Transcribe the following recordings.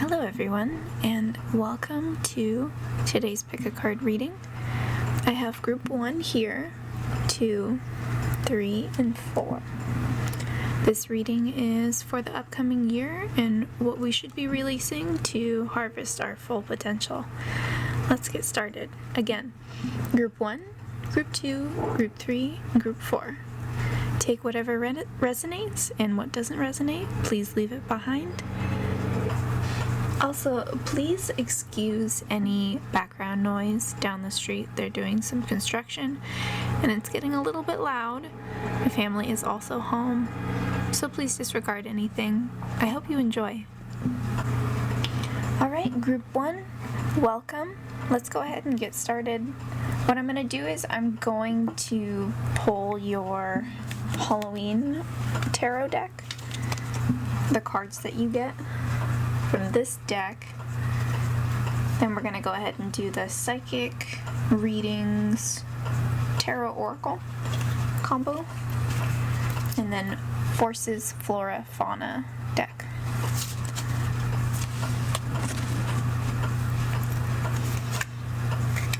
Hello everyone, and welcome to today's Pick a Card reading. I have group 1 here, 2, 3, and 4. This reading is for the upcoming year and what we should be releasing to harvest our full potential. Let's get started. Again, group 1, group 2, group 3, and group 4. Take whatever resonates, and what doesn't resonate, please leave it behind. Also, please excuse any background noise down the street. They're doing some construction and it's getting a little bit loud. My family is also home, so please disregard anything. I hope you enjoy. Alright, group 1, welcome. Let's go ahead and get started. What I'm going to do is I'm going to pull your Halloween tarot deck, the cards that you get from this deck. Then we're going to go ahead and do the Psychic Readings Tarot Oracle combo, and then Forces Flora Fauna deck.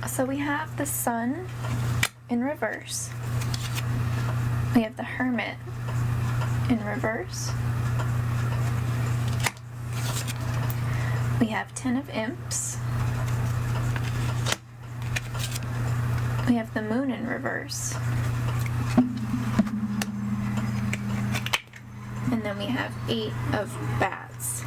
So we have the Sun in reverse. We have the Hermit in reverse. We have 10 of Imps. We have the Moon in reverse. And then we have 8 of Bats.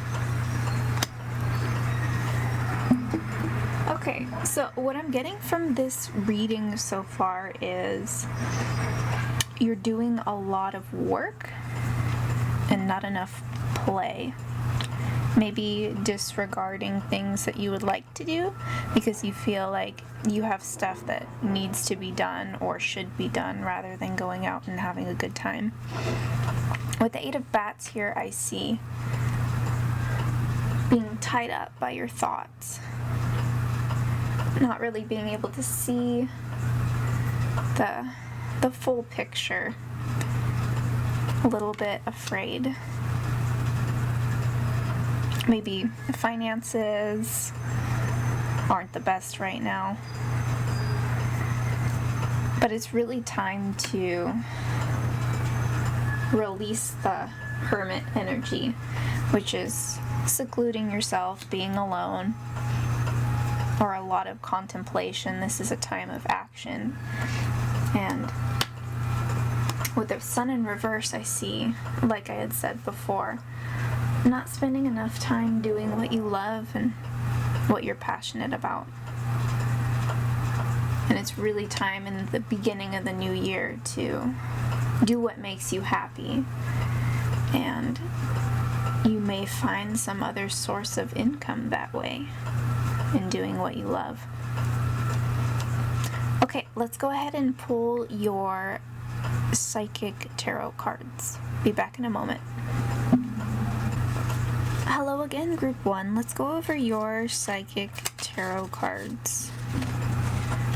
Okay, so what I'm getting from this reading so far is you're doing a lot of work and not enough play. Maybe disregarding things that you would like to do because you feel like you have stuff that needs to be done or should be done rather than going out and having a good time. With the 8 of Bats here, I see being tied up by your thoughts, not really being able to see the full picture, a little bit afraid. Maybe finances aren't the best right now, but it's really time to release the Hermit energy, which is secluding yourself, being alone, or a lot of contemplation. This is a time of action. And with the Sun in reverse, I see, like I had said before, not spending enough time doing what you love and what you're passionate about. And it's really time in the beginning of the new year to do what makes you happy. And you may find some other source of income that way in doing what you love. Okay, let's go ahead and pull your Psychic Tarot cards. Be back in a moment. Hello again, group 1. Let's go over your Psychic Tarot cards.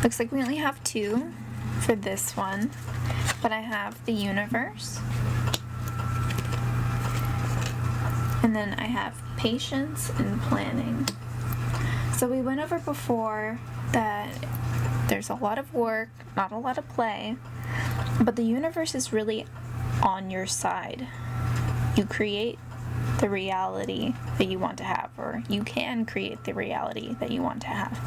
Looks like we only have 2 for this one, but I have the Universe, and then I have Patience and Planning. So we went over before that there's a lot of work, not a lot of play, but the universe is really on your side. You create the reality that you want to have, or you can create the reality that you want to have.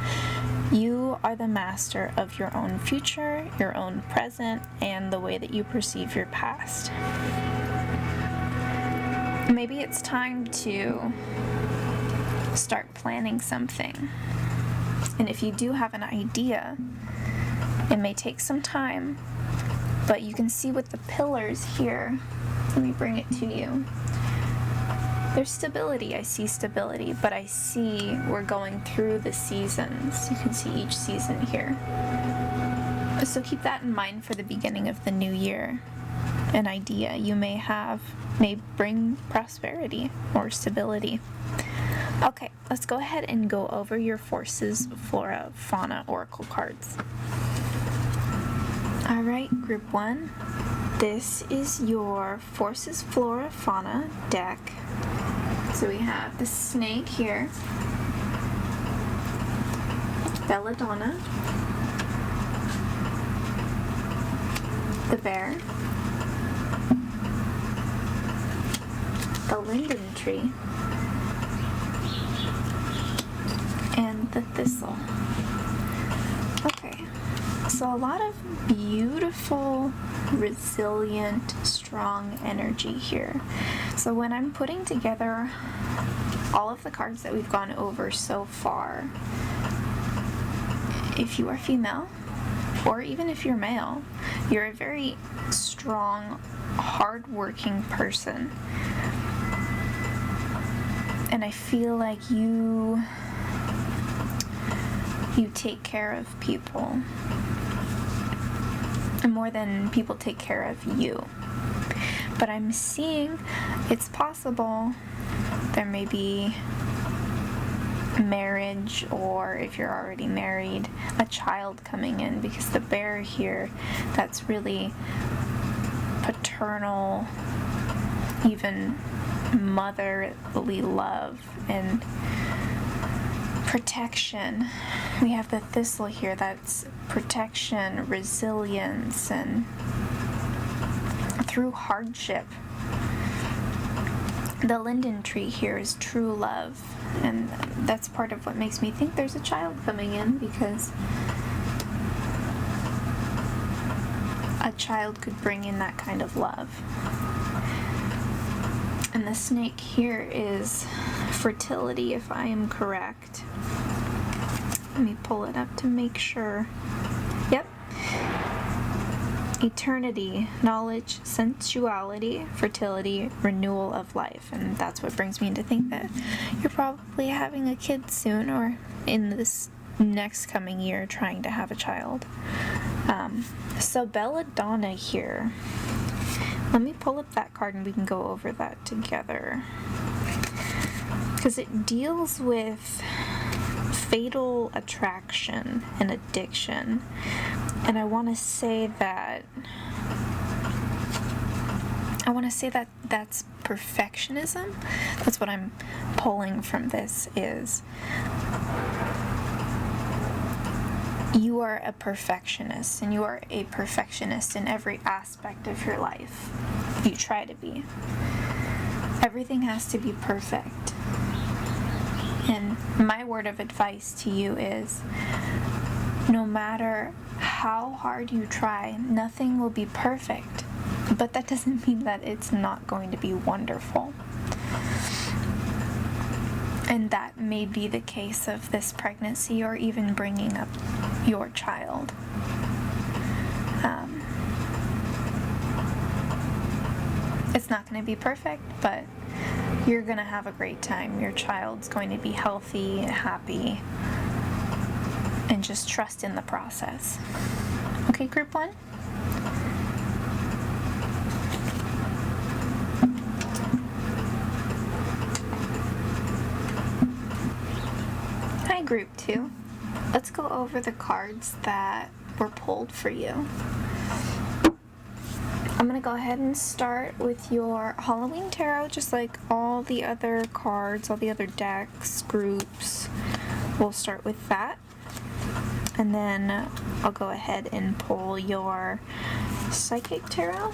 You are the master of your own future, your own present, and the way that you perceive your past. Maybe it's time to start planning something. And if you do have an idea, it may take some time, but you can see with the pillars here, let me bring it to you. There's stability. I see stability, but I see we're going through the seasons. You can see each season here. So keep that in mind for the beginning of the new year. An idea you may have may bring prosperity or stability. Okay, let's go ahead and go over your Forces Flora Fauna Oracle cards. Alright, group 1. This is your Forces Flora Fauna deck. So we have the snake here, belladonna, the bear, the linden tree, and the thistle. Okay, so a lot of beautiful, resilient, strong energy here. So when I'm putting together all of the cards that we've gone over so far, if you are female, or even if you're male, you're a very strong, hardworking person. And I feel like you take care of people more than people take care of you. But I'm seeing it's possible there may be marriage, or if you're already married, a child coming in, because the bear here, that's really paternal, even motherly love and protection. We have the thistle here, that's protection, resilience, and through hardship. The linden tree here is true love, and that's part of what makes me think there's a child coming in, because a child could bring in that kind of love. And the snake here is fertility, if I am correct. Let me pull it up to make sure. Yep. Eternity, knowledge, sensuality, fertility, renewal of life. And that's what brings me to think that you're probably having a kid soon, or in this next coming year trying to have a child. So belladonna here. Let me pull up that card and we can go over that together. Because it deals with fatal attraction and addiction. And I want to say that that's perfectionism. That's what I'm pulling from this is you are a perfectionist, and you are a perfectionist in every aspect of your life. You try to be. Everything has to be perfect. And my word of advice to you is, no matter how hard you try, nothing will be perfect. But that doesn't mean that it's not going to be wonderful. And that may be the case of this pregnancy, or even bringing up your child. It's not going to be perfect, but you're going to have a great time. Your child's going to be healthy and happy, and just trust in the process. Okay, group 1? Hi, group 2. Let's go over the cards that were pulled for you. I'm going to go ahead and start with your Halloween Tarot, just like all the other cards, all the other decks, groups. We'll start with that. And then I'll go ahead and pull your Psychic Tarot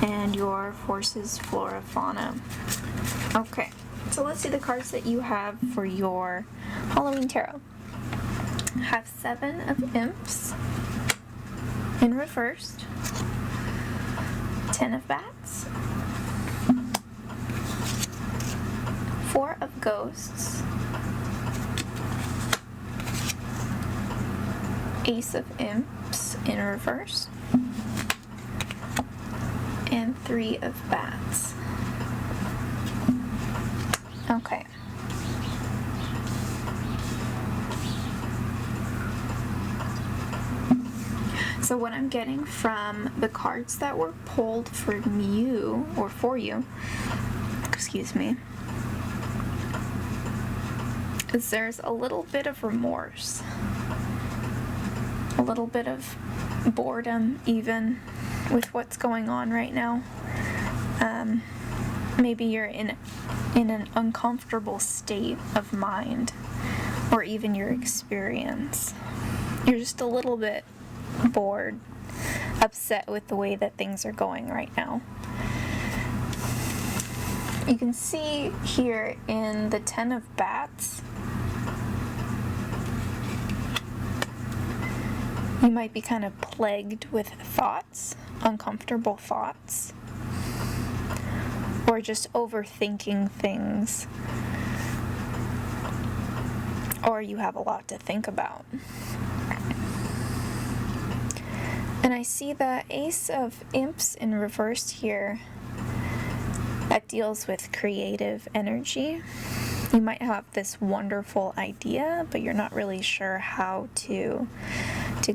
and your Forces, Flora, Fauna. Okay, so let's see the cards that you have for your Halloween Tarot. Have 7 of Imps in reverse, 10 of Bats, 4 of Ghosts, Ace of Imps in reverse, and 3 of Bats. Okay. So what I'm getting from the cards that were pulled from you, or for you, excuse me, is there's a little bit of remorse, a little bit of boredom even with what's going on right now. Maybe you're in an uncomfortable state of mind, or even your experience. You're just a little bit bored, upset with the way that things are going right now. You can see here in the 10 of Bats, you might be kind of plagued with thoughts, uncomfortable thoughts, or just overthinking things, or you have a lot to think about. And I see the Ace of Imps in reverse here. That deals with creative energy. You might have this wonderful idea, but you're not really sure how to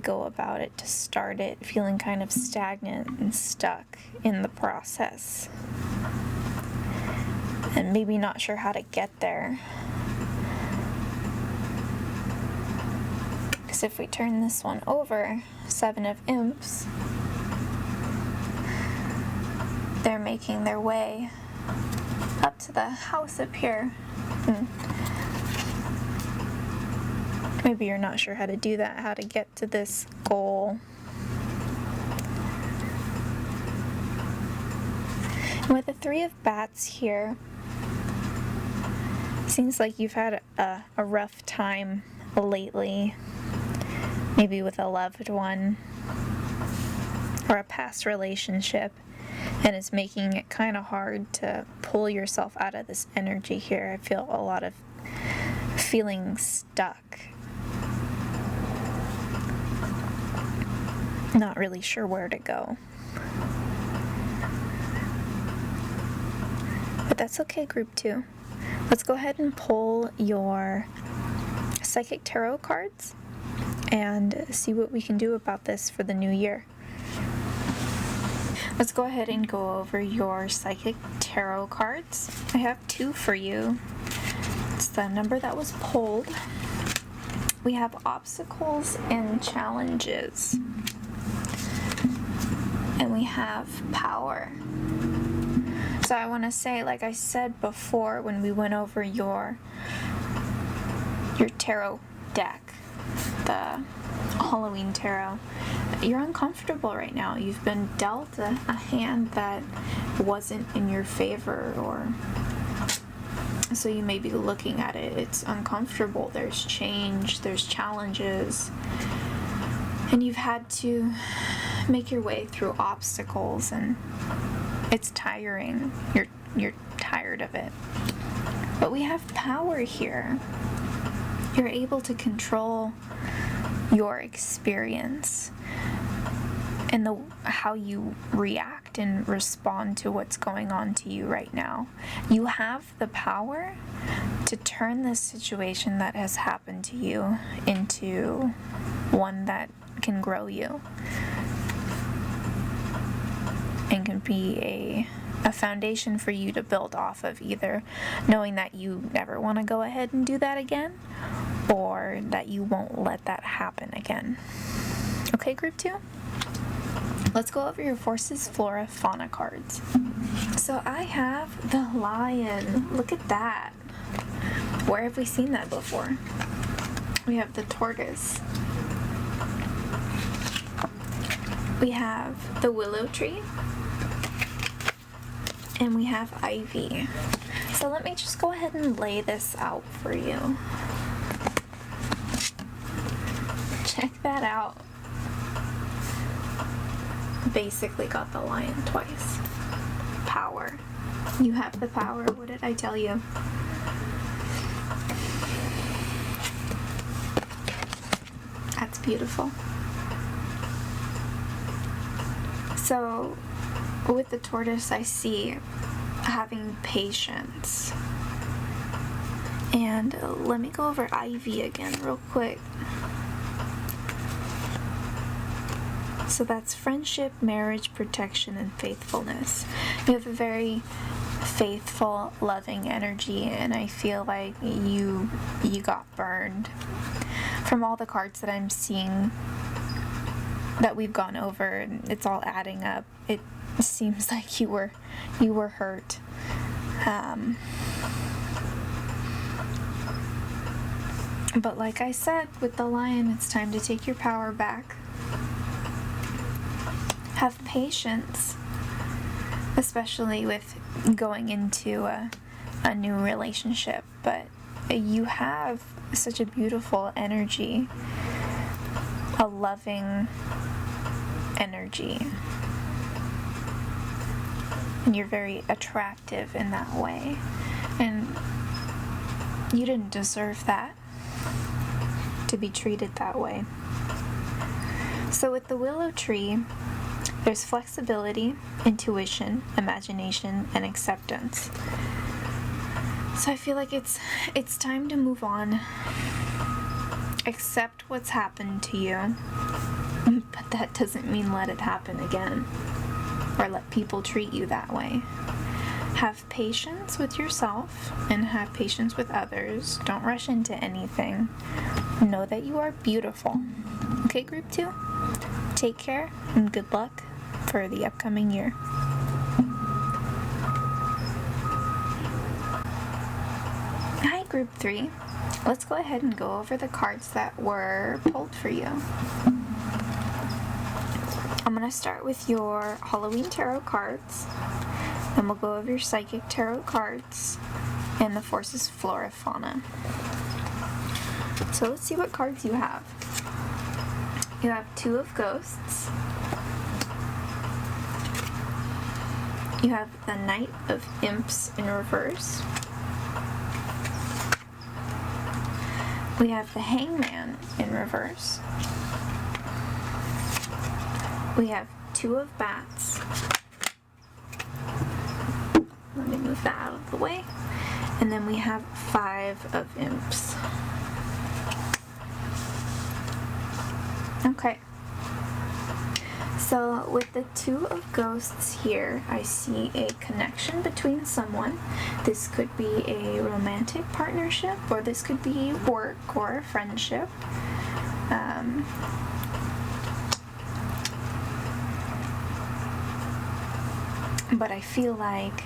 go about it, to start it, feeling kind of stagnant and stuck in the process. And maybe not sure how to get there. Because if we turn this one over, 7 of Imps, they're making their way up to the house up here. Maybe you're not sure how to do that, how to get to this goal. And with the 3 of Bats here, seems like you've had a rough time lately, maybe with a loved one or a past relationship, and it's making it kind of hard to pull yourself out of this energy here. I feel a lot of feeling stuck, not really sure where to go. But that's okay, group 2. Let's go ahead and pull your psychic tarot cards and see what we can do about this for the new year. Let's go ahead and go over your psychic tarot cards. I have 2 for you. It's the number that was pulled. We have obstacles and challenges. And we have power. So I want to say, like I said before when we went over your tarot deck, the Halloween tarot, you're uncomfortable right now. You've been dealt a hand that wasn't in your favor, or so you may be looking at it. It's uncomfortable. There's change, there's challenges, and you've had to make your way through obstacles, and it's tiring. You're tired of it. But we have power here. You're able to control your experience and how you react and respond to what's going on to you right now. You have the power to turn this situation that has happened to you into one that can grow you and can be a foundation for you to build off of, either knowing that you never want to go ahead and do that again, or that you won't let that happen again. Okay, group 2? Let's go over your forces, flora, fauna cards. So I have the lion. Look at that. Where have we seen that before? We have the tortoise. We have the willow tree. And we have ivy. So let me just go ahead and lay this out for you. Check that out. Basically got the lion twice. Power. You have the power. What did I tell you? That's beautiful. So with the tortoise, I see having patience. And let me go over ivy again real quick. So that's friendship, marriage, protection, and faithfulness. You have a very faithful, loving energy, and I feel like you got burned. From all the cards that I'm seeing that we've gone over, it's all adding up. It seems like you were hurt But like I said, with the Lion, it's time to take your power back. Have patience, especially with going into a new relationship. But you have such a beautiful energy, a loving energy. And you're very attractive in that way. And you didn't deserve that, to be treated that way. So with the willow tree, there's flexibility, intuition, imagination, and acceptance. So I feel like it's time to move on. Accept what's happened to you, but that doesn't mean let it happen again, or let people treat you that way. Have patience with yourself and have patience with others. Don't rush into anything. Know that you are beautiful. Okay, group 2? Take care and good luck for the upcoming year. Hi, group 3. Let's go ahead and go over the cards that were pulled for you. I'm going to start with your Halloween tarot cards. Then we'll go over your Psychic Tarot cards and the Forces Flora Fauna. So let's see what cards you have. You have 2 of Ghosts. You have the Knight of Imps in reverse. We have the Hangman in reverse. We have 2 of Bats. Let me move that out of the way. And then we have 5 of Imps. Okay. So with the 2 of Ghosts here, I see a connection between someone. This could be a romantic partnership, or this could be work or a friendship. But I feel like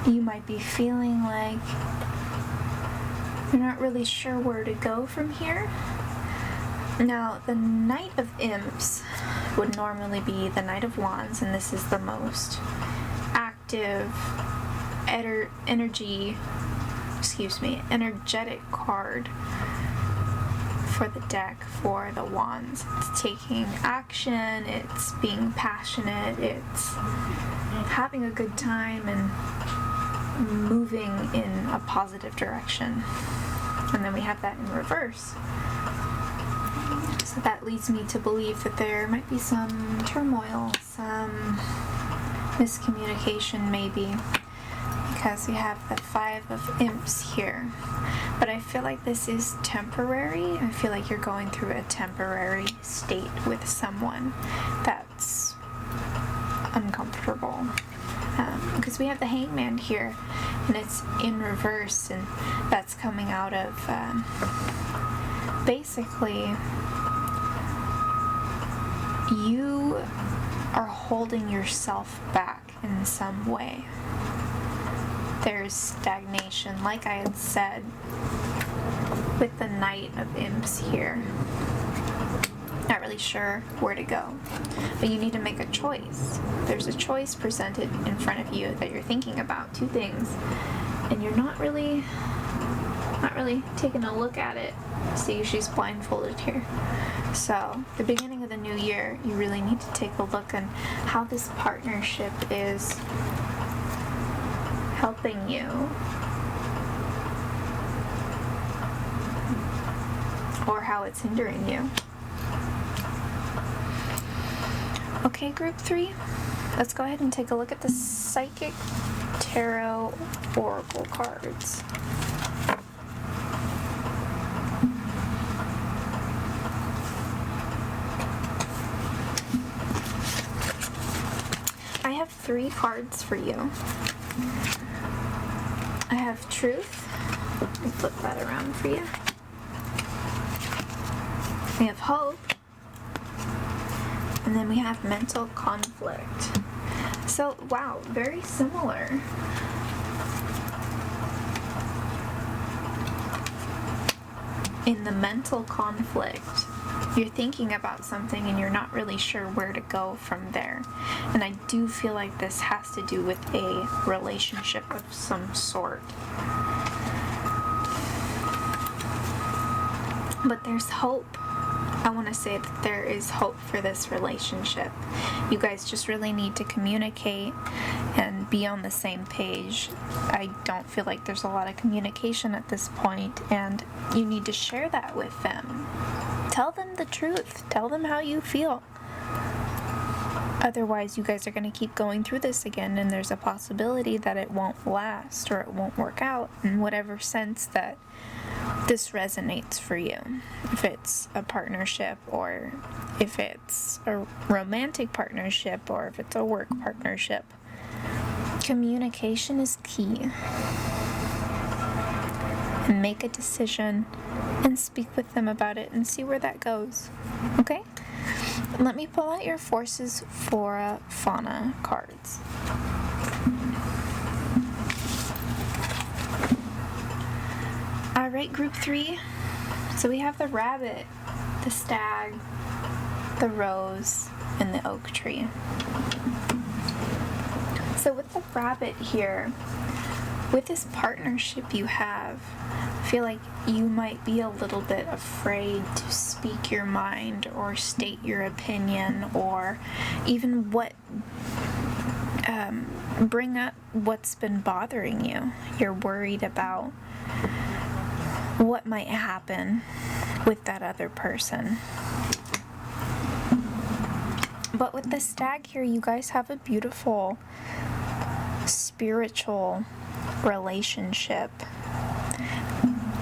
you might be feeling like you're not really sure where to go from here. Now, the Knight of Imps would normally be the Knight of Wands, and this is the most active, energetic card for the deck for the Wands. It's taking action, it's being passionate, it's having a good time and moving in a positive direction. And then we have that in reverse. So that leads me to believe that there might be some turmoil, some miscommunication maybe, because we have the 5 of Imps here. But I feel like this is temporary. I feel like you're going through a temporary state with someone that's uncomfortable. Because we have the Hangman here, and it's in reverse, and that's coming out of basically you are holding yourself back in some way. There's stagnation, like I had said, with the Knight of Imps here. Not really sure where to go, but you need to make a choice. There's a choice presented in front of you that you're thinking about, 2 things, and you're not really taking a look at it. See, she's blindfolded here. So the beginning of the new year, you really need to take a look at how this partnership is helping you, or how it's hindering you. Okay, group 3, let's go ahead and take a look at the Psychic Tarot Oracle cards. I have 3 cards for you. I have Truth. Let me flip that around for you. We have hope. And then we have mental conflict. So, wow, very similar. In the mental conflict, you're thinking about something and you're not really sure where to go from there. And I do feel like this has to do with a relationship of some sort. But there's hope. I want to say that there is hope for this relationship. You guys just really need to communicate and be on the same page. I don't feel like there's a lot of communication at this point, and you need to share that with them. Tell them the truth. Tell them how you feel. Otherwise, you guys are going to keep going through this again, and there's a possibility that it won't last or it won't work out in whatever sense that this resonates for you. If it's a partnership, or if it's a romantic partnership, or if it's a work partnership. Communication is key. And make a decision and speak with them about it and see where that goes. Okay? Let me pull out your Forces, Flora, Fauna cards. Alright, group 3. So we have the rabbit, the stag, the rose, and the oak tree. So with the rabbit here, with this partnership you have, I feel like you might be a little bit afraid to speak your mind or state your opinion, or even bring up what's been bothering you. You're worried about what might happen with that other person. But with the stag here, you guys have a beautiful spiritual relationship.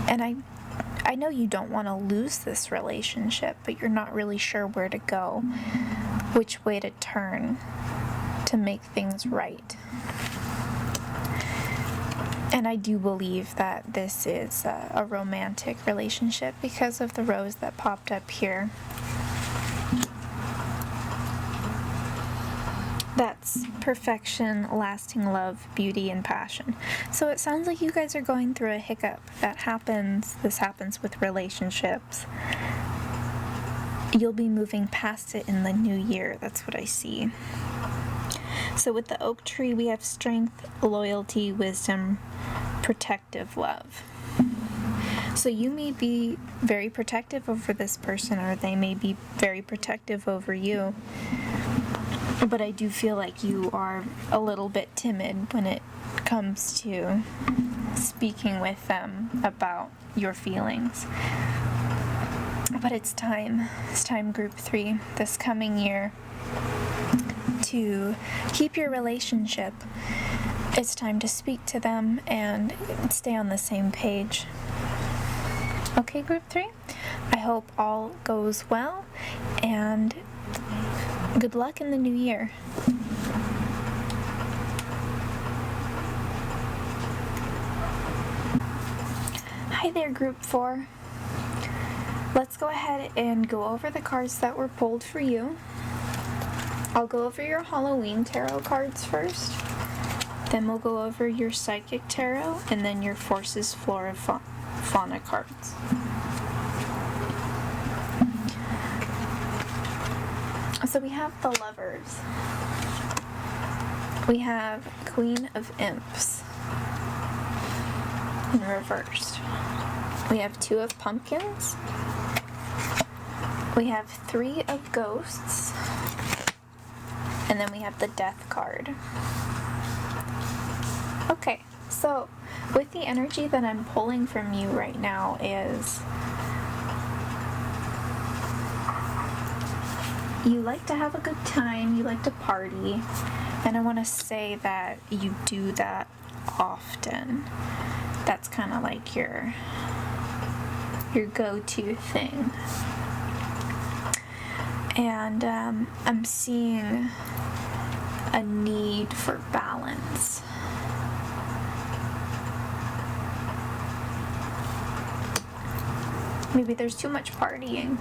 And I know you don't want to lose this relationship, but you're not really sure where to go, which way to turn to make things right. And I do believe that this is a romantic relationship because of the rose that popped up here. That's perfection, lasting love, beauty, and passion. So it sounds like you guys are going through a hiccup. This happens with relationships. You'll be moving past it in the new year. That's what I see. So with the oak tree, we have strength, loyalty, wisdom, protective love. So you may be very protective over this person, or they may be very protective over you. But I do feel like you are a little bit timid when it comes to speaking with them about your feelings. But it's time, group 3, this coming year, to keep your relationship. It's time to speak to them and stay on the same page. Okay, group 3? I hope all goes well, and good luck in the new year. Hi there, group 4. Let's go ahead and go over the cards that were pulled for you. I'll go over your Halloween tarot cards first. Then we'll go over your Psychic Tarot, and then your Forces, Flora, Fauna cards. So we have the Lovers. We have Queen of Imps in reversed. We have 2 of Pumpkins. We have 3 of Ghosts. And then we have the Death card. Okay, so with the energy that I'm pulling from you right now is you like to have a good time, you like to party, and I want to say that you do that often. That's kind of like your go-to thing. And I'm seeing a need for balance. Maybe there's too much partying.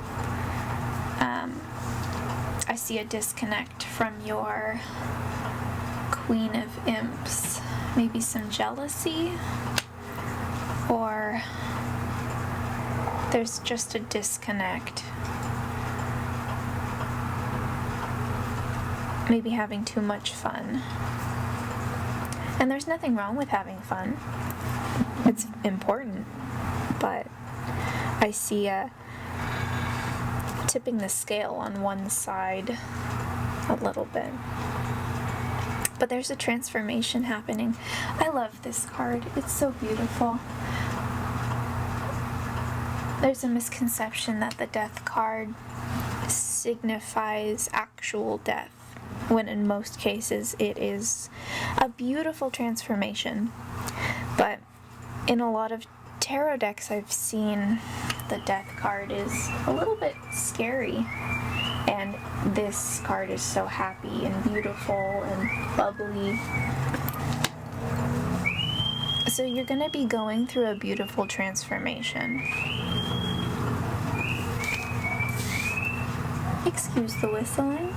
see a disconnect from your Queen of Imps. Maybe some jealousy, or there's just a disconnect. Maybe having too much fun. And there's nothing wrong with having fun. It's important. But I see tipping the scale on one side a little bit. But there's a transformation happening. I love this card. It's so beautiful. There's a misconception that the death card signifies actual death, when in most cases it is a beautiful transformation. But in a lot of tarot decks I've seen, the death card is a little bit scary. And this card is so happy and beautiful and bubbly. So you're going to be going through a beautiful transformation. Excuse the whistling.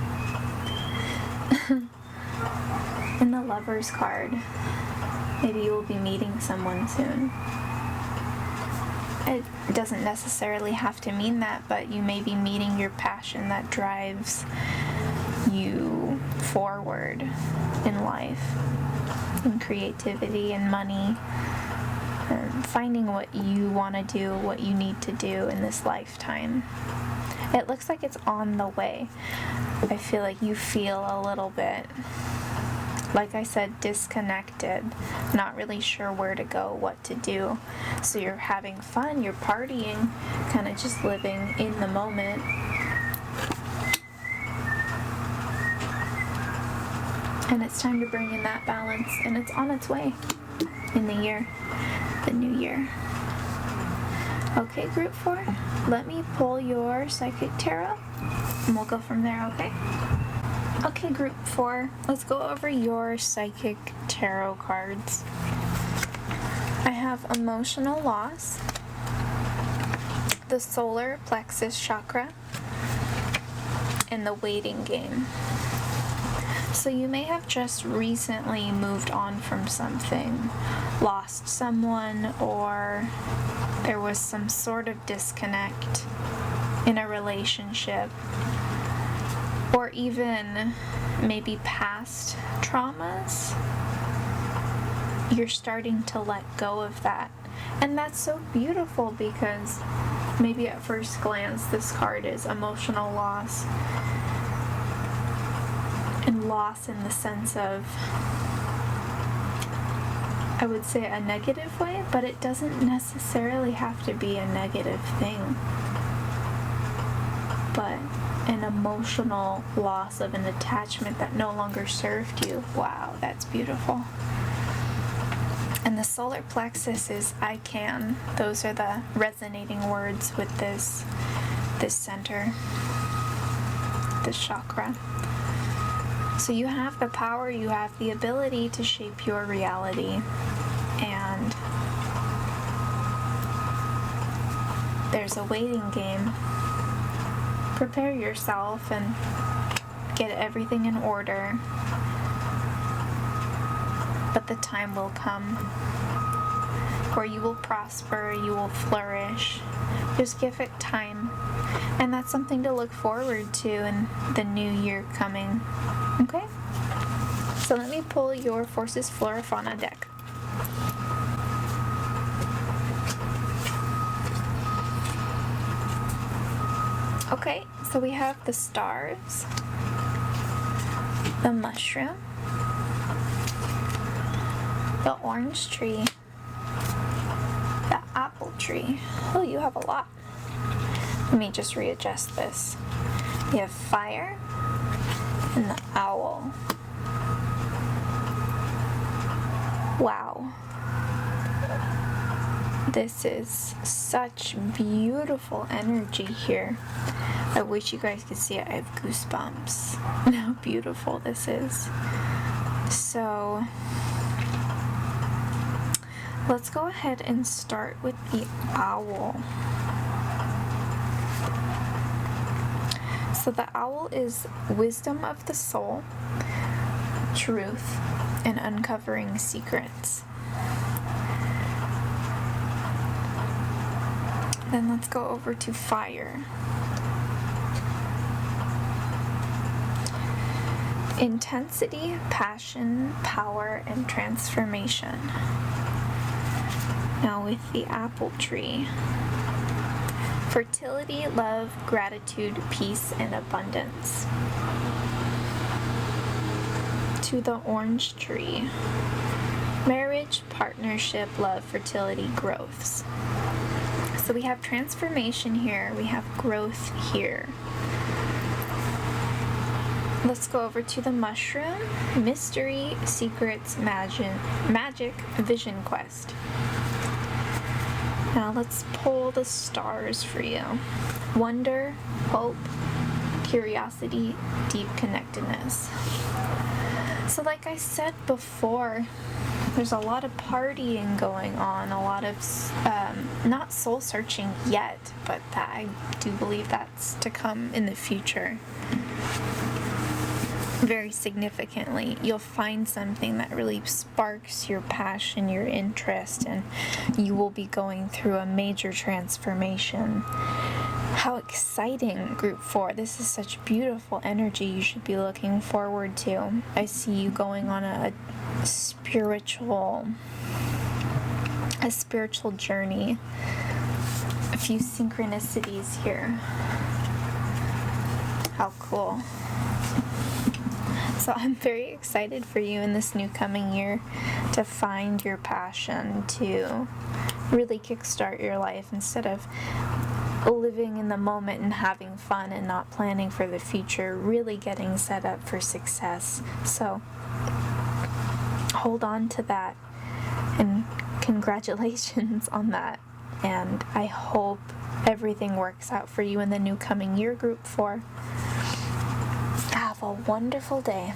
In the Lover's card, maybe you will be meeting someone soon. It doesn't necessarily have to mean that, but you may be meeting your passion that drives you forward in life, in creativity and money, and finding what you want to do, what you need to do in this lifetime. It looks like it's on the way. I feel like you feel a little bit, like I said, disconnected, not really sure where to go, what to do. So you're having fun, you're partying, kind of just living in the moment. And it's time to bring in that balance, and it's on its way in the new year. Okay, group 4, let me pull your Psychic Tarot, and we'll go from there, okay? Okay, group 4, let's go over your Psychic Tarot cards. I have Emotional Loss, the Solar Plexus Chakra, and the Waiting Game. So you may have just recently moved on from something, lost someone, or there was some sort of disconnect in a relationship, or even maybe past traumas. You're starting to let go of that. And that's so beautiful, because maybe at first glance this card is emotional loss. And loss in the sense of, I would say, a negative way, but it doesn't necessarily have to be a negative thing. But an emotional loss of an attachment that no longer served you. Wow, that's beautiful. And the solar plexus is I can. Those are the resonating words with this center, this chakra. So you have the power, you have the ability to shape your reality, and there's a waiting game. Prepare yourself and get everything in order, but the time will come where you will prosper, you will flourish. Just give it time, and that's something to look forward to in the new year coming. Okay? So let me pull your Forces Flora Fauna deck. Okay, so we have the stars, the mushroom, the orange tree, the apple tree. Oh, you have a lot. Let me just readjust this. You have fire and the owl. Wow. This is such beautiful energy here. I wish you guys could see it. I have goosebumps. How beautiful this is. So let's go ahead and start with the owl. So the owl is wisdom of the soul, truth, and uncovering secrets. Then let's go over to fire. Intensity, passion, power, and transformation. Now with the apple tree. Fertility, love, gratitude, peace, and abundance. To the orange tree. Marriage, partnership, love, fertility, growths. So we have transformation here, we have growth here. Let's go over to the mushroom. Mystery, secrets, magic, vision quest. Now let's pull the stars for you. Wonder, hope, curiosity, deep connectedness. So like I said before, there's a lot of partying going on, a lot of, not soul searching yet, but I do believe that's to come in the future. Very significantly, you'll find something that really sparks your passion, your interest, and you will be going through a major transformation. How exciting, Group 4. This is such beautiful energy you should be looking forward to. I see you going on a spiritual journey. A few synchronicities here. How cool. So I'm very excited for you in this new coming year to find your passion, to really kickstart your life instead of living in the moment and having fun and not planning for the future, really getting set up for success. So hold on to that, and congratulations on that. And I hope everything works out for you in the new coming year, Group 4. Have a wonderful day.